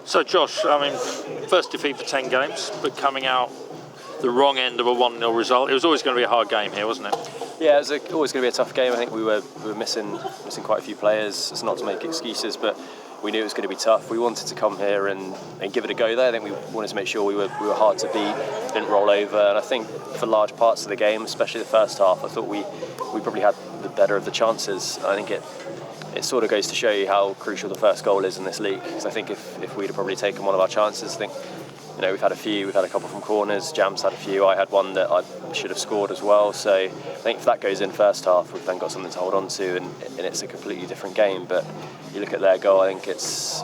So Josh, I mean, first defeat for 10 games, but coming out the wrong end of a 1-0 result. It was always going to be a hard game here, wasn't it? Yeah, it was always going to be a tough game. I think we were missing quite a few players. It's not to make excuses, but we knew it was going to be tough. We wanted to come here and give it a go there. I think we wanted to make sure we were hard to beat, didn't roll over. And I think for large parts of the game, especially the first half, I thought we probably had the better of the chances. I think it sort of goes to show you how crucial the first goal is in this league. Because I think if we'd have probably taken one of our chances, I think, we've had a couple from corners, Jam's had a few, I had one that I should have scored as well. So I think if that goes in first half, we've then got something to hold on to, and it's a completely different game. But you look at their goal, I think it's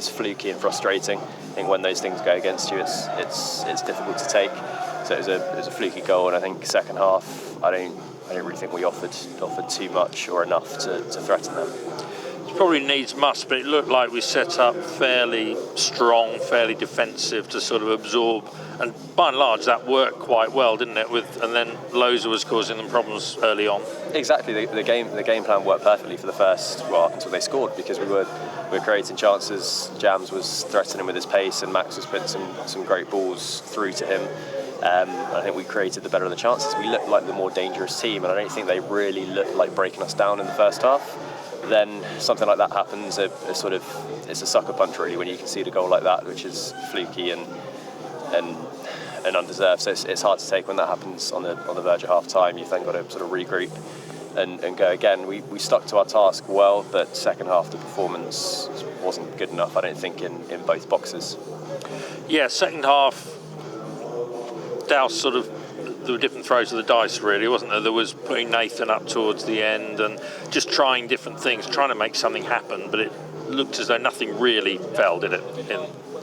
fluky and frustrating. I think when those things go against you, it's difficult to take. So it was a fluky goal, and I think second half, I don't really think we offered too much or enough to threaten them. Probably needs must, but it looked like we set up fairly strong, fairly defensive to sort of absorb, and by and large that worked quite well, didn't it? And then Loza was causing them problems early on. Exactly, the game plan worked perfectly for the first, up until they scored, because we were creating chances. Jams was threatening with his pace, and Max was putting some great balls through to him. I think we created the better of the chances. We looked like the more dangerous team, and I don't think they really looked like breaking us down in the first half. Then something like that happens, it's a sucker punch really when you can see the goal like that, which is fluky and undeserved. So it's hard to take when that happens on the verge of half time. You've then got to sort of regroup and go again. We stuck to our task well, but second half the performance wasn't good enough, I don't think, in both boxes. Yeah, second half, Douse there were different throws of the dice really, wasn't there? There was putting Nathan up towards the end and just trying different things, trying to make something happen, but it looked as though nothing really fell, did it?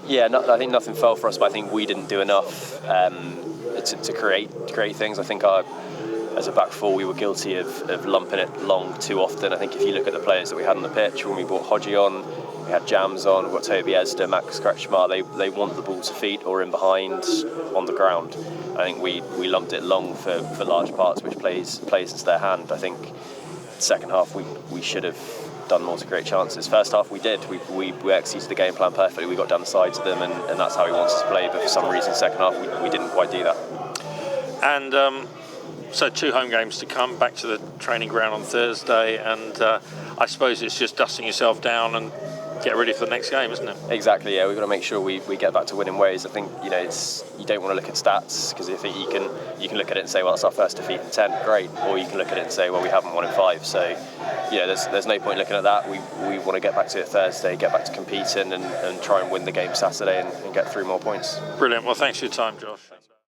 Yeah, I think nothing fell for us, but I think we didn't do enough to create things. I think as a back four, we were guilty of lumping it long too often. I think if you look at the players that we had on the pitch, when we brought Hodgie on, we had Jams on, we've got Toby Esder, Max Kretschmar, they want the ball to feet or in behind on the ground. I think we lumped it long for large parts, which plays into their hand. I think second half we should have done more to create chances. First half we did. We executed the game plan perfectly. We got down the sides of them, and that's how we wanted to play. But for some reason, second half we didn't quite do that. And so 2 home games to come, back to the training ground on Thursday, and I suppose it's just dusting yourself down and get ready for the next game, isn't it? Exactly, yeah. We've got to make sure we get back to winning ways. I think you don't want to look at stats, because I think you can look at it and say, well, that's our first defeat in 10, great, or you can look at it and say, well, we haven't won in 5. So there's no point looking at that. We want to get back to it Thursday, get back to competing, and try and win the game Saturday and get 3 more points. Brilliant. Well, thanks for your time, Josh.